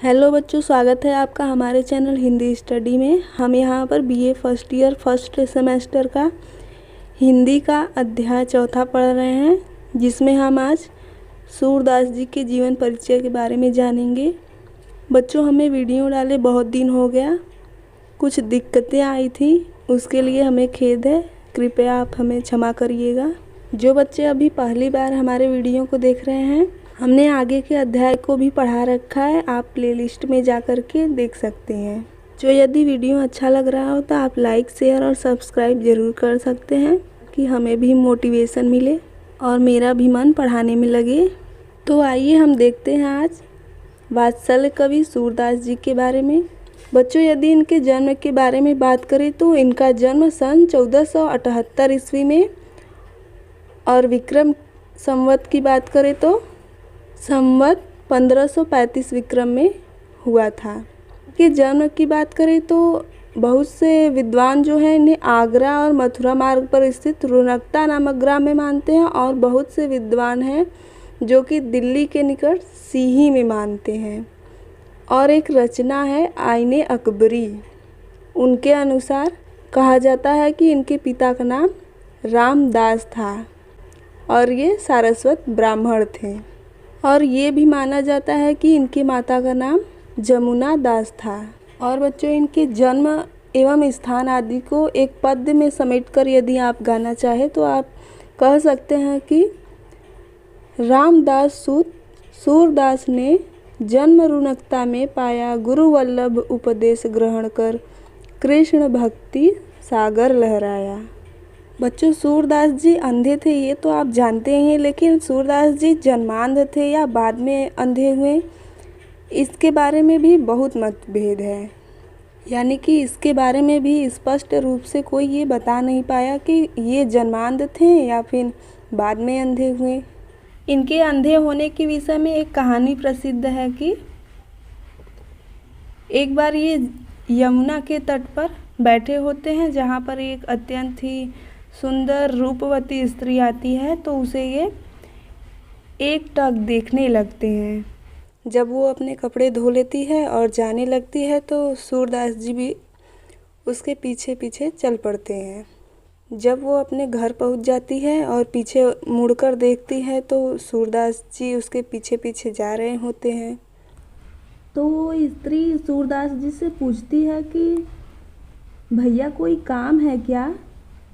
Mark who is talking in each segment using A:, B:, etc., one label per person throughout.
A: Hello बच्चों, स्वागत है आपका हमारे चैनल हिंदी स्टडी में। हम यहाँ पर BA first year first semester का हिंदी का अध्याय चौथा पढ़ रहे हैं, जिसमें हम आज सूरदास जी के जीवन परिचय के बारे में जानेंगे। बच्चों, हमें वीडियो डाले बहुत दिन हो गया, कुछ दिक्कतें आई थी, उसके लिए हमें खेद है। कृपया आप हमें क्षमा करिएगा। जो बच्चे अभी पहली बार हमारे वीडियो को देख रहे हैं, हमने आगे के अध्याय को भी पढ़ा रखा है, आप प्लेलिस्ट में जा कर के देख सकते हैं। जो यदि वीडियो अच्छा लग रहा हो तो आप लाइक, शेयर और सब्सक्राइब ज़रूर कर सकते हैं कि हमें भी मोटिवेशन मिले और मेरा भी मन पढ़ाने में लगे। तो आइए हम देखते हैं आज वात्सल्य कवि सूरदास जी के बारे में। बच्चों, यदि इनके जन्म के बारे में बात करें तो इनका जन्म सन 1478 ईस्वी में और विक्रम संवत की बात करें तो संवत 1535 विक्रम में हुआ था। इनके जन्म की बात करें तो बहुत से विद्वान जो हैं इन्हें आगरा और मथुरा मार्ग पर स्थित रुनकता नामक ग्राम में मानते हैं, और बहुत से विद्वान हैं जो कि दिल्ली के निकट सीही में मानते हैं। और एक रचना है आईने अकबरी, उनके अनुसार कहा जाता है कि इनके पिता का नाम रामदास था और ये सारस्वत ब्राह्मण थे। और ये भी माना जाता है कि इनकी माता का नाम जमुना दास था। और बच्चों, इनके जन्म एवं स्थान आदि को एक पद्य में समेटकर यदि आप गाना चाहें तो आप कह सकते हैं कि रामदास सूत सूरदास ने जन्म रुनकता में पाया, गुरु वल्लभ उपदेश ग्रहण कर कृष्ण भक्ति सागर लहराया। बच्चों, सूरदास जी अंधे थे ये तो आप जानते ही हैं, लेकिन सूरदास जी जन्मांध थे या बाद में अंधे हुए, इसके बारे में भी बहुत मतभेद है। यानी कि इसके बारे में भी स्पष्ट रूप से कोई ये बता नहीं पाया कि ये जन्मांध थे या फिर बाद में अंधे हुए। इनके अंधे होने के विषय में एक कहानी प्रसिद्ध है कि एक बार ये यमुना के तट पर बैठे होते हैं, जहाँ पर एक अत्यंत ही सुंदर रूपवती स्त्री आती है, तो उसे ये एक टक देखने लगते हैं। जब वो अपने कपड़े धो लेती है और जाने लगती है तो सूरदास जी भी उसके पीछे पीछे चल पड़ते हैं। जब वो अपने घर पहुंच जाती है और पीछे मुड़कर देखती है तो सूरदास जी उसके पीछे पीछे जा रहे होते हैं। तो वो स्त्री सूरदास जी से पूछती है कि भैया कोई काम है क्या?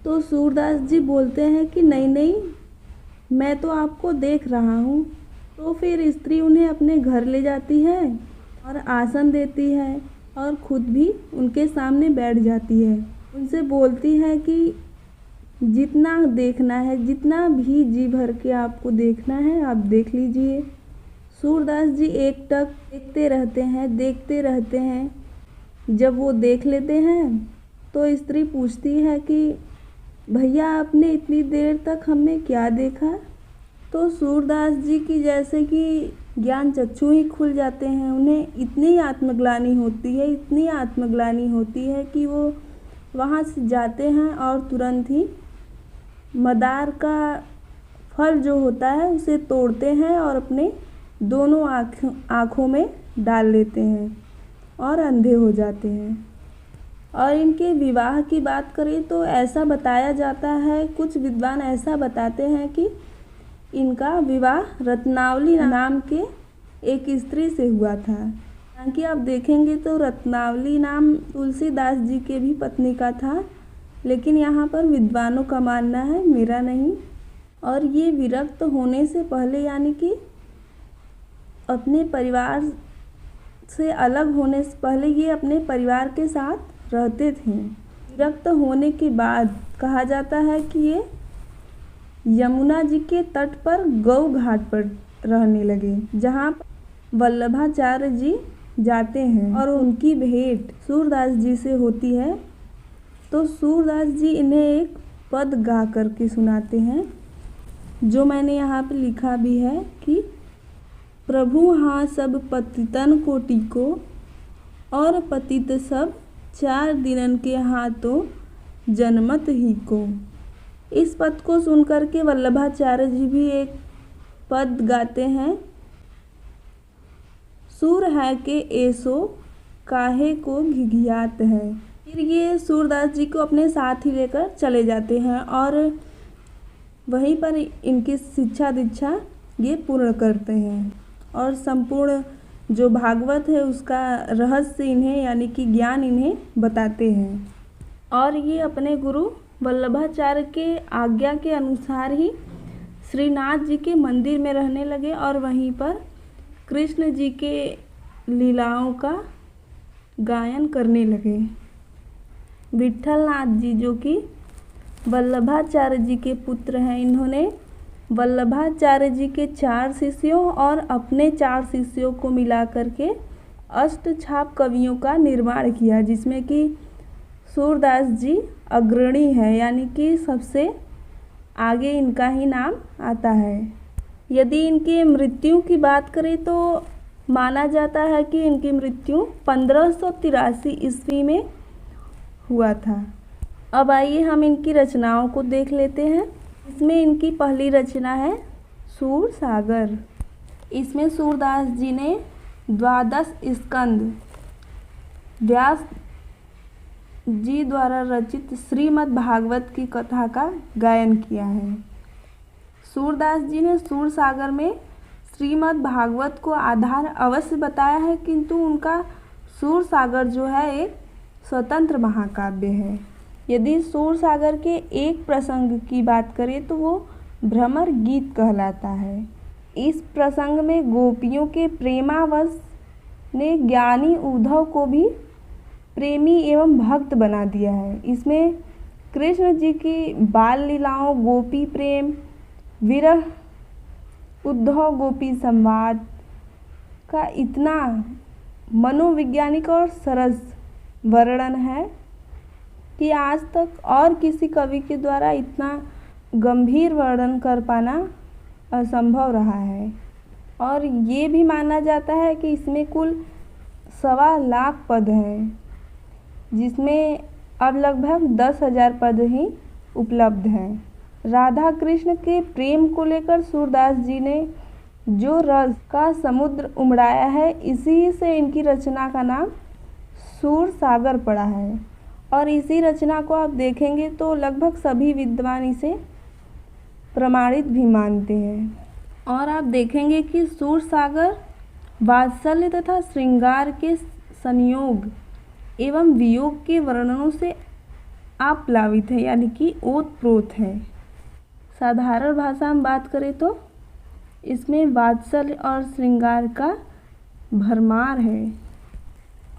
A: तो सूरदास जी बोलते हैं कि नहीं नहीं, मैं तो आपको देख रहा हूँ। तो फिर स्त्री उन्हें अपने घर ले जाती है और आसन देती है और खुद भी उनके सामने बैठ जाती है। उनसे बोलती है कि जितना देखना है, जितना भी जी भर के आपको देखना है आप देख लीजिए। सूरदास जी एकटक देखते रहते हैं। जब वो देख लेते हैं तो स्त्री पूछती है कि भैया आपने इतनी देर तक हमने क्या देखा? तो सूरदास जी की जैसे कि ज्ञान चक्षु ही खुल जाते हैं। उन्हें इतनी आत्मग्लानि होती है कि वो वहाँ से जाते हैं और तुरंत ही मदार का फल जो होता है उसे तोड़ते हैं और अपने दोनों आँखों में डाल लेते हैं और अंधे हो जाते हैं। और इनके विवाह की बात करें तो ऐसा बताया जाता है, कुछ विद्वान ऐसा बताते हैं कि इनका विवाह रत्नावली नाम के एक स्त्री से हुआ था। हालांकि आप देखेंगे तो रत्नावली नाम तुलसीदास जी के भी पत्नी का था, लेकिन यहाँ पर विद्वानों का मानना है, मेरा नहीं। और ये विरक्त होने से पहले, यानी कि अपने परिवार से अलग होने से पहले ये अपने परिवार के साथ रहते थे। विरक्त होने के बाद कहा जाता है कि ये यमुना जी के तट पर गौ घाट पर रहने लगे, जहाँ वल्लभाचार्य जी जाते हैं और उनकी भेंट सूरदास जी से होती है। तो सूरदास जी इन्हें एक पद गा करके सुनाते हैं, जो मैंने यहाँ पे लिखा भी है कि प्रभु हाँ सब पतितन को टीको और पतित सब 4 दिनन के हाथों जनमत ही को। इस पद को सुनकर के वल्लभाचार्य जी भी एक पद गाते हैं, सूर है के ऐसो काहे को घिघियात है। फिर ये सूरदास जी को अपने साथ ही लेकर चले जाते हैं और वहीं पर इनकी शिक्षा दीक्षा ये पूर्ण करते हैं और संपूर्ण जो भागवत है उसका रहस्य इन्हें यानी कि ज्ञान इन्हें बताते हैं। और ये अपने गुरु वल्लभाचार्य के आज्ञा के अनुसार ही श्रीनाथ जी के मंदिर में रहने लगे और वहीं पर कृष्ण जी के लीलाओं का गायन करने लगे। विट्ठल नाथ जी जो कि वल्लभाचार्य जी के पुत्र हैं, इन्होंने वल्लभाचार्य जी के 4 शिष्यों और अपने 4 शिष्यों को मिलाकर के अष्टछाप कवियों का निर्माण किया, जिसमें कि सूरदास जी अग्रणी है यानी कि सबसे आगे इनका ही नाम आता है। यदि इनकी मृत्यु की बात करें तो माना जाता है कि इनकी मृत्यु 1583 ईस्वी में हुआ था। अब आइए हम इनकी रचनाओं को देख लेते हैं। इसमें इनकी पहली रचना है सूर सागर। इसमें सूरदास जी ने 12 स्कंद व्यास जी द्वारा रचित श्रीमद् भागवत की कथा का गायन किया है। सूरदास जी ने सूर सागर में श्रीमद् भागवत को आधार अवश्य बताया है, किंतु उनका सूर सागर जो है एक स्वतंत्र महाकाव्य है। यदि सूर सागर के एक प्रसंग की बात करें तो वो भ्रमर गीत कहलाता है। इस प्रसंग में गोपियों के प्रेमावश ने ज्ञानी उद्धव को भी प्रेमी एवं भक्त बना दिया है। इसमें कृष्ण जी की बाल लीलाओं, गोपी प्रेम, विरह, उद्धव गोपी संवाद का इतना मनोवैज्ञानिक और सरस वर्णन है कि आज तक और किसी कवि के द्वारा इतना गंभीर वर्णन कर पाना असंभव रहा है। और ये भी माना जाता है कि इसमें कुल 1.25 लाख पद हैं, जिसमें अब लगभग 10,000 पद ही उपलब्ध हैं। राधा कृष्ण के प्रेम को लेकर सूरदास जी ने जो रस का समुद्र उमड़ाया है, इसी से इनकी रचना का नाम सूर सागर पड़ा है। और इसी रचना को आप देखेंगे तो लगभग सभी विद्वान इसे प्रमाणित भी मानते हैं। और आप देखेंगे कि सूर सागर वात्सल्य तथा श्रृंगार के संयोग एवं वियोग के वर्णनों से आप्लावित है, यानी कि ओतप्रोत है। साधारण भाषा में बात करें तो इसमें वात्सल्य और श्रृंगार का भरमार है।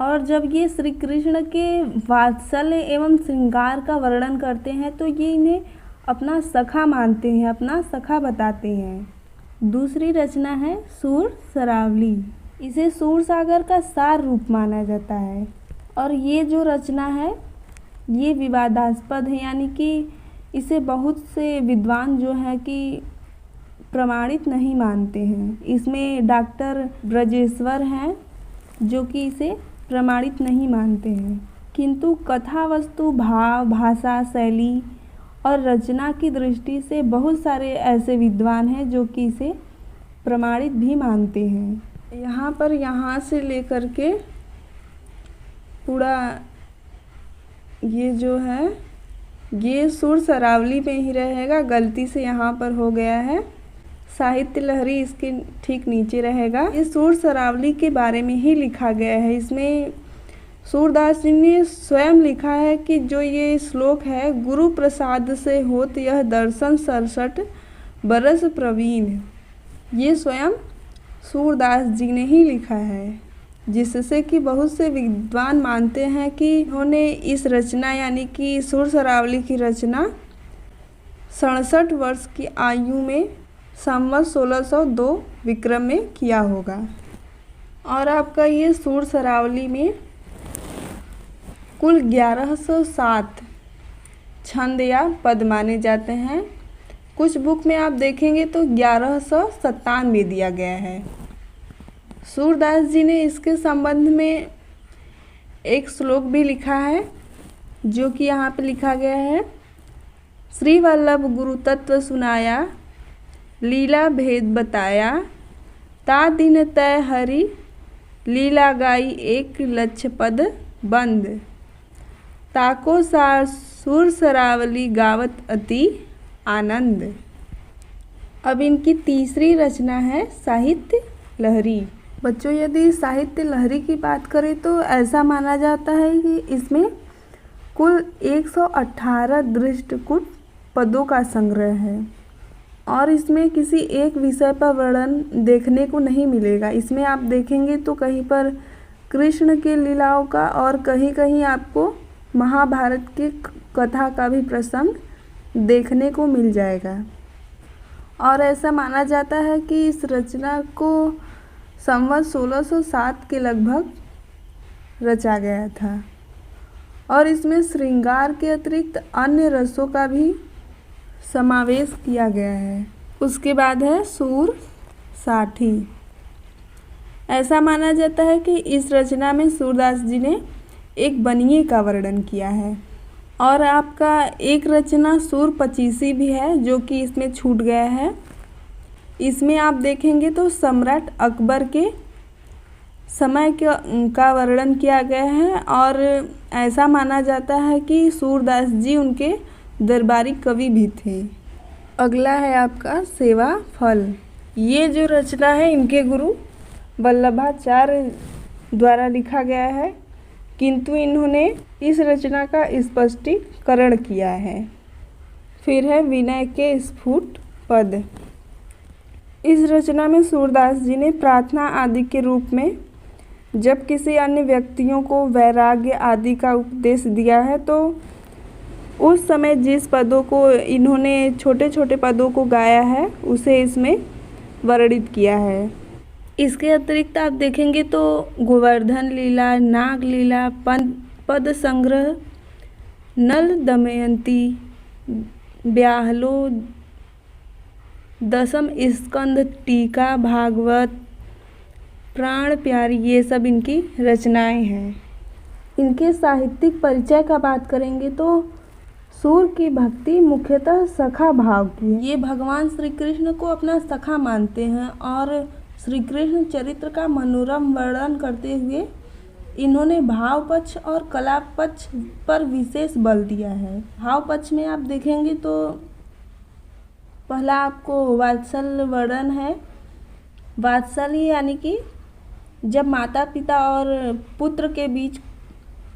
A: और जब ये श्री कृष्ण के वात्सल्य एवं श्रृंगार का वर्णन करते हैं तो ये इन्हें अपना सखा मानते हैं, अपना सखा बताते हैं। दूसरी रचना है सूर सरावली। इसे सूर सागर का सार रूप माना जाता है। और ये जो रचना है ये विवादास्पद है, यानी कि इसे बहुत से विद्वान जो है कि प्रमाणित नहीं मानते हैं। इसमें डॉक्टर ब्रजेश्वर हैं जो कि इसे प्रमाणित नहीं मानते हैं, किंतु कथा वस्तु, भाव, भाषा, शैली और रचना की दृष्टि से बहुत सारे ऐसे विद्वान हैं जो कि इसे प्रमाणित भी मानते हैं। यहाँ से लेकर के पूरा ये जो है ये सूर सरावली में ही रहेगा, गलती से यहाँ पर हो गया है। साहित्य लहरी इसके ठीक नीचे रहेगा। ये सूर सरावली के बारे में ही लिखा गया है। इसमें सूरदास जी ने स्वयं लिखा है कि जो ये श्लोक है, गुरु प्रसाद से होत यह दर्शन 67 बरस प्रवीण, ये स्वयं सूरदास जी ने ही लिखा है, जिससे कि बहुत से विद्वान मानते हैं कि उन्होंने इस रचना यानी कि सूर सरावली की रचना 67 वर्ष की आयु में संवत 1602 विक्रम में किया होगा। और आपका ये सूर सरावली में कुल 1107 छंद या पद माने जाते हैं। कुछ बुक में आप देखेंगे तो 1197 दिया गया है। सूरदास जी ने इसके संबंध में एक श्लोक भी लिखा है जो कि यहाँ पे लिखा गया है। श्री वल्लभ गुरु तत्व सुनाया, लीला भेद बताया, ता दिन तय हरि लीला गाई एक लक्ष्य पद बंद, ताको सार सुर सरावली गावत अति आनंद। अब इनकी तीसरी रचना है साहित्य लहरी। बच्चों, यदि साहित्य लहरी की बात करें तो ऐसा माना जाता है कि इसमें कुल 118 दृष्टकूट पदों का संग्रह है और इसमें किसी एक विषय पर वर्णन देखने को नहीं मिलेगा। इसमें आप देखेंगे तो कहीं पर कृष्ण के लीलाओं का और कहीं कहीं आपको महाभारत के कथा का भी प्रसंग देखने को मिल जाएगा। और ऐसा माना जाता है कि इस रचना को संवत 1607 के लगभग रचा गया था और इसमें श्रृंगार के अतिरिक्त अन्य रसों का भी समावेश किया गया है। उसके बाद है सूर साठी। ऐसा माना जाता है कि इस रचना में सूरदास जी ने एक बनिए का वर्णन किया है। और आपका एक रचना सूर पचीसी भी है जो कि इसमें छूट गया है। इसमें आप देखेंगे तो सम्राट अकबर के समय का वर्णन किया गया है और ऐसा माना जाता है कि सूरदास जी उनके दरबारी कवि भी थे। अगला है आपका सेवा फल। ये जो रचना है इनके गुरु वल्लभाचार्य द्वारा लिखा गया है, किंतु इन्होंने इस रचना का स्पष्टीकरण किया है। फिर है विनय के स्फुट पद। इस रचना में सूरदास जी ने प्रार्थना आदि के रूप में जब किसी अन्य व्यक्तियों को वैराग्य आदि का उपदेश दिया है तो उस समय जिस पदों को इन्होंने छोटे छोटे पदों को गाया है उसे इसमें वर्णित किया है। इसके अतिरिक्त आप देखेंगे तो गोवर्धन लीला, नाग लीला, पद संग्रह, नल दमयंती, ब्याहलो, दशम स्कंद, टीका, भागवत, प्राण प्यारी, ये सब इनकी रचनाएं हैं। इनके साहित्यिक परिचय का बात करेंगे तो सूर की भक्ति मुख्यतः सखा भाव की है। ये भगवान श्री कृष्ण को अपना सखा मानते हैं और श्री कृष्ण चरित्र का मनोरम वर्णन करते हुए इन्होंने भाव पक्ष और कला पक्ष पर विशेष बल दिया है। भाव पक्ष में आप देखेंगे तो पहला आपको वात्सल्य वर्णन है। वात्सल्य यानी कि जब माता पिता और पुत्र के बीच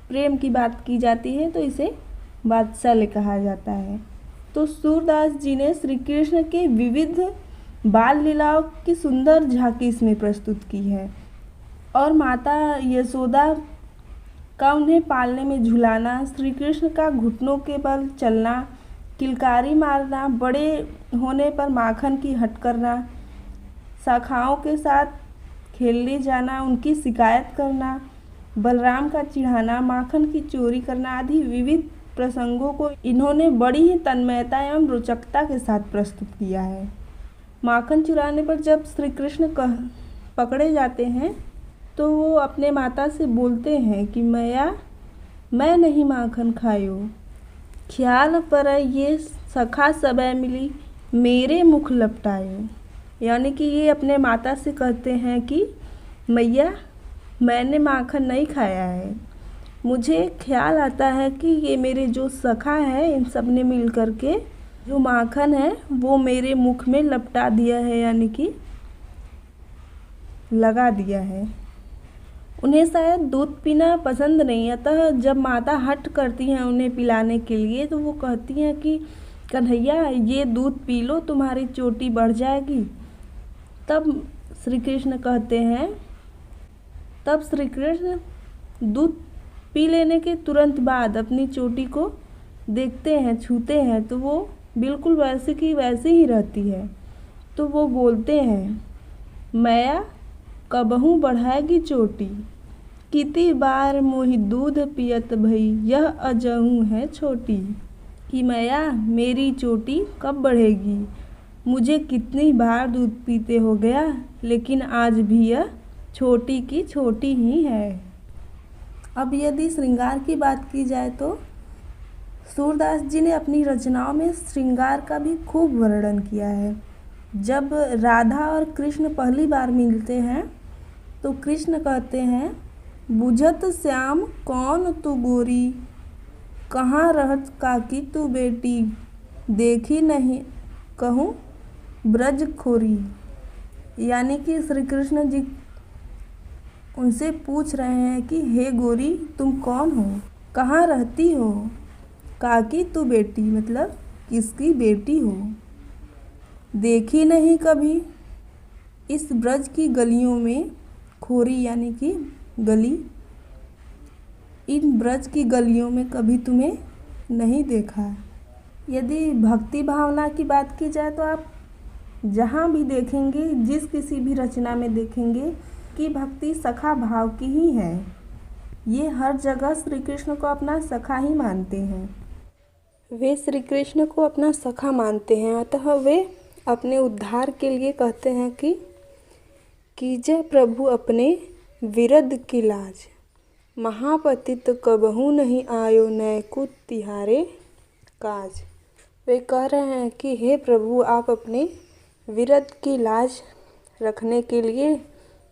A: प्रेम की बात की जाती है तो इसे वात्सल्य कहा जाता है। तो सूरदास जी ने श्री कृष्ण के विविध बाल लीलाओं की सुंदर झांकी इसमें प्रस्तुत की है और माता यशोदा का उन्हें पालने में झुलाना, श्री कृष्ण का घुटनों के बल चलना, किलकारी मारना, बड़े होने पर माखन की हट करना, शाखाओं के साथ खेलने जाना, उनकी शिकायत करना, बलराम का चिढ़ाना, माखन की चोरी करना आदि विविध प्रसंगों को इन्होंने बड़ी ही तन्मयता एवं रोचकता के साथ प्रस्तुत किया है। माखन चुराने पर जब श्री कृष्ण पकड़े जाते हैं तो वो अपने माता से बोलते हैं कि मैया मैं नहीं माखन खायो, ख्याल पर ये सखा सबे मिली मेरे मुख लपटायो। यानी कि ये अपने माता से कहते हैं कि मैया मैंने माखन नहीं खाया है, मुझे ख्याल आता है कि ये मेरे जो सखा है इन सब ने मिल कर के जो माखन है वो मेरे मुख में लपटा दिया है, यानी कि लगा दिया है। उन्हें शायद दूध पीना पसंद नहीं, अतः जब माता हट करती हैं उन्हें पिलाने के लिए तो वो कहती हैं कि कन्हैया ये दूध पी लो, तुम्हारी चोटी बढ़ जाएगी। तब श्री कृष्ण कहते हैं, तब श्री कृष्ण दूध पी लेने के तुरंत बाद अपनी चोटी को देखते हैं, छूते हैं तो वो बिल्कुल वैसे की वैसी ही रहती है। तो वो बोलते हैं मैया कबहू बढ़ाएगी चोटी, कितनी बार मोहि दूध पियत भई यह अजहू है छोटी। कि मैया मेरी चोटी कब बढ़ेगी, मुझे कितनी बार दूध पीते हो गया लेकिन आज भी यह छोटी की छोटी ही है। अब यदि श्रृंगार की बात की जाए तो सूरदास जी ने अपनी रचनाओं में श्रृंगार का भी खूब वर्णन किया है। जब राधा और कृष्ण पहली बार मिलते हैं तो कृष्ण कहते हैं, बुझत श्याम कौन तू गोरी, कहाँ रहत काकी तू बेटी, देखी नहीं कहूँ ब्रज खोरी। यानी कि श्री कृष्ण जी उनसे पूछ रहे हैं कि हे गोरी, तुम कौन हो, कहाँ रहती हो, काकी तू बेटी मतलब किसकी बेटी हो, देखी नहीं कभी इस ब्रज की गलियों में, खोरी यानी कि गली, इन ब्रज की गलियों में कभी तुम्हें नहीं देखा। यदि भक्ति भावना की बात की जाए तो आप जहाँ भी देखेंगे, जिस किसी भी रचना में देखेंगे कि भक्ति सखा भाव की ही है। ये हर जगह श्री कृष्ण को अपना सखा ही मानते हैं। वे श्री कृष्ण को अपना सखा मानते हैं, अतः वे अपने उद्धार के लिए कहते हैं कि कीजय प्रभु अपने विरद की लाज, महापतित कबहू नहीं आयो नैकु तिहारे काज। वे कह रहे हैं कि हे प्रभु, आप अपने विरद की लाज रखने के लिए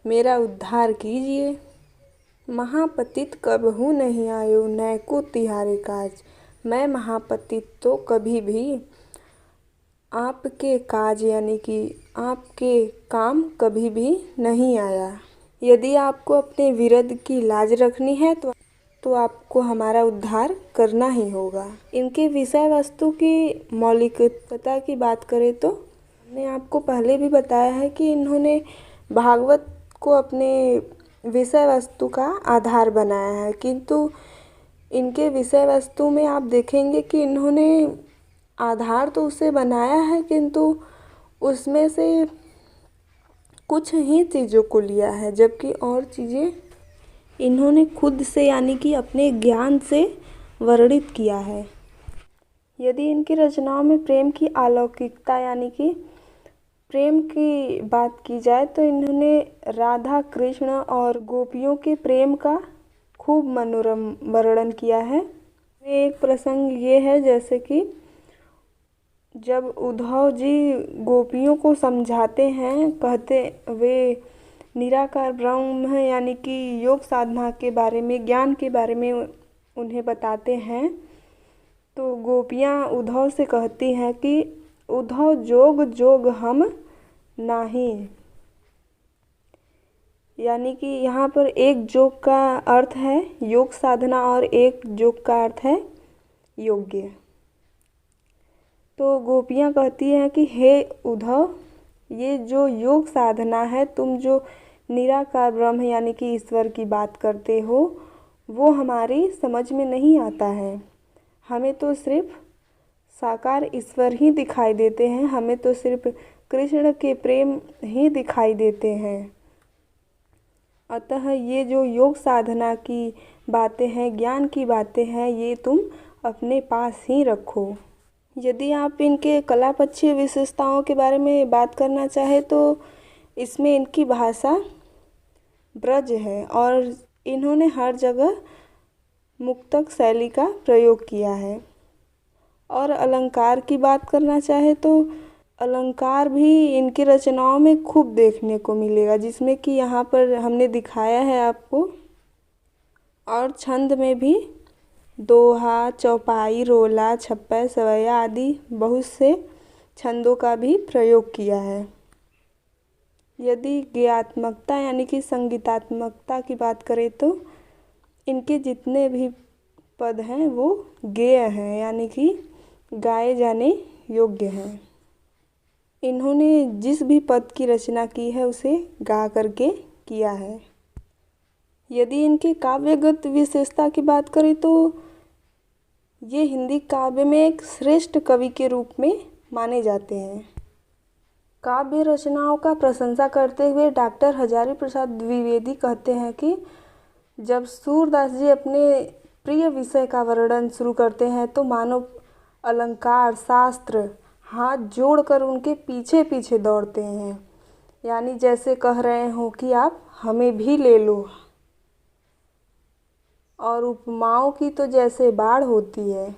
A: मेरा उद्धार कीजिए। महापतित कबहू नहीं आयो नैकु तिहारे काज, मैं महापतित तो कभी भी आपके काज यानी कि आपके काम कभी भी नहीं आया। यदि आपको अपने विरद की लाज रखनी है तो आपको हमारा उद्धार करना ही होगा। इनके विषय वस्तु की मौलिकता की बात करें तो हमने आपको पहले भी बताया है कि इन्होंने भागवत को अपने विषय वस्तु का आधार बनाया है, किंतु इनके विषय वस्तु में आप देखेंगे कि इन्होंने आधार तो उसे बनाया है, किंतु उसमें से कुछ ही चीज़ों को लिया है, जबकि और चीज़ें इन्होंने खुद से यानी कि अपने ज्ञान से वर्णित किया है। यदि इनकी रचनाओं में प्रेम की अलौकिकता यानी कि प्रेम की बात की जाए तो इन्होंने राधा कृष्ण और गोपियों के प्रेम का खूब मनोरम वर्णन किया है। एक प्रसंग ये है जैसे कि जब उद्धव जी गोपियों को समझाते हैं, कहते वे निराकार ब्रह्म यानी कि योग साधना के बारे में, ज्ञान के बारे में उन्हें बताते हैं, तो गोपियाँ उद्धव से कहती हैं कि उद्धव जोग जोग हम नहीं। यानी कि यहाँ पर एक जोग का अर्थ है योग साधना और एक जोग का अर्थ है योग्य। तो गोपियाँ कहती हैं कि हे उद्धव, ये जो योग साधना है, तुम जो निराकार ब्रह्म यानी कि ईश्वर की बात करते हो, वो हमारी समझ में नहीं आता है। हमें तो सिर्फ साकार ईश्वर ही दिखाई देते हैं, हमें तो सिर्फ कृष्ण के प्रेम ही दिखाई देते हैं। अतः ये जो योग साधना की बातें हैं, ज्ञान की बातें हैं, ये तुम अपने पास ही रखो। यदि आप इनके कला पक्षीय विशेषताओं के बारे में बात करना चाहे तो इसमें इनकी भाषा ब्रज है और इन्होंने हर जगह मुक्तक शैली का प्रयोग किया है। और अलंकार की बात करना चाहे तो अलंकार भी इनकी रचनाओं में खूब देखने को मिलेगा, जिसमें कि यहाँ पर हमने दिखाया है आपको। और छंद में भी दोहा, चौपाई, रोला, छप्पै, सवैया आदि बहुत से छंदों का भी प्रयोग किया है। यदि गेयात्मकता यानी कि संगीतात्मकता की बात करें तो इनके जितने भी पद हैं वो गेय हैं यानी कि गाए जाने योग्य हैं। इन्होंने जिस भी पद की रचना की है उसे गा करके किया है। यदि इनके काव्यगत विशेषता की बात करें तो ये हिंदी काव्य में एक श्रेष्ठ कवि के रूप में माने जाते हैं। काव्य रचनाओं का प्रशंसा करते हुए डॉक्टर हजारी प्रसाद द्विवेदी कहते हैं कि जब सूरदास जी अपने प्रिय विषय का वर्णन शुरू करते हैं तो मानो अलंकार शास्त्र हाथ जोड़कर उनके पीछे पीछे दौड़ते हैं, यानी जैसे कह रहे हो कि आप हमें भी ले लो। और उपमाओं की तो जैसे बाढ़ होती है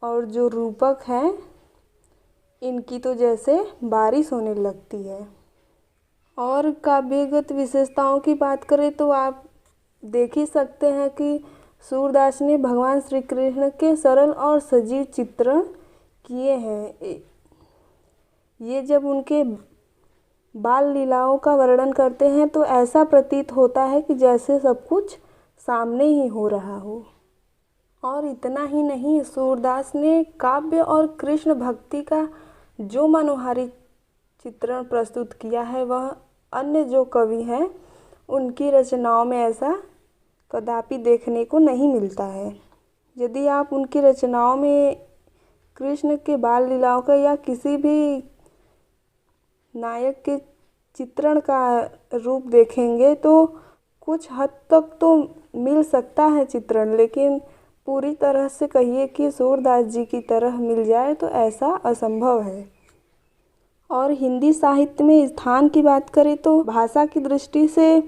A: और जो रूपक हैं इनकी तो जैसे बारिश होने लगती है। और काव्यगत विशेषताओं की बात करें तो आप देख ही सकते हैं कि सूरदास ने भगवान श्री कृष्ण के सरल और सजीव चित्रण किए हैं। ये जब उनके बाल लीलाओं का वर्णन करते हैं तो ऐसा प्रतीत होता है कि जैसे सब कुछ सामने ही हो रहा हो। और इतना ही नहीं, सूरदास ने काव्य और कृष्ण भक्ति का जो मनोहारी चित्रण प्रस्तुत किया है वह अन्य जो कवि हैं उनकी रचनाओं में ऐसा कदापि देखने को नहीं मिलता है। यदि आप उनकी रचनाओं में कृष्ण के बाल लीलाओं का या किसी भी नायक के चित्रण का रूप देखेंगे तो कुछ हद तक तो मिल सकता है चित्रण, लेकिन पूरी तरह से कहिए कि सूरदास जी की तरह मिल जाए तो ऐसा असंभव है। और हिंदी साहित्य में स्थान की बात करें तो भाषा की दृष्टि से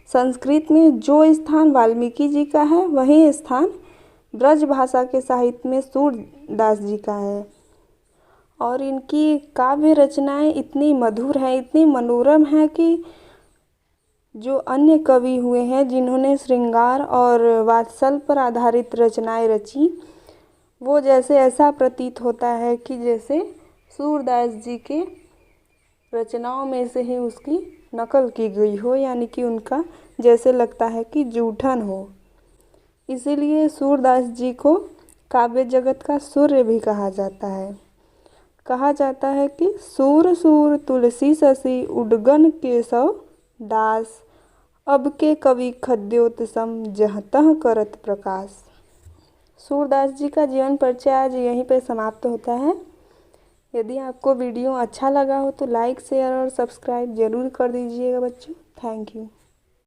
A: संस्कृत में जो स्थान वाल्मीकि जी का है वही स्थान ब्रज भाषा के साहित्य में सूरदास जी का है। और इनकी काव्य रचनाएं इतनी मधुर हैं, इतनी मनोरम हैं कि जो अन्य कवि हुए हैं जिन्होंने श्रृंगार और वात्सल पर आधारित रचनाएं रची, वो जैसे ऐसा प्रतीत होता है कि जैसे सूरदास जी के रचनाओं में से ही उसकी नकल की गई हो, यानी कि उनका जैसे लगता है कि जूठन हो। इसीलिए सूरदास जी को काव्य जगत का सूर्य भी कहा जाता है। कहा जाता है कि सूर सूर तुलसी शशि उडगन केशव दास, अब के कवि खद्योतसम जह तह करत प्रकाश। सूरदास जी का जीवन परिचय आज यहीं पे समाप्त होता है। यदि आपको वीडियो अच्छा लगा हो तो लाइक, शेयर और सब्सक्राइब ज़रूर कर दीजिएगा बच्चों। Thank you.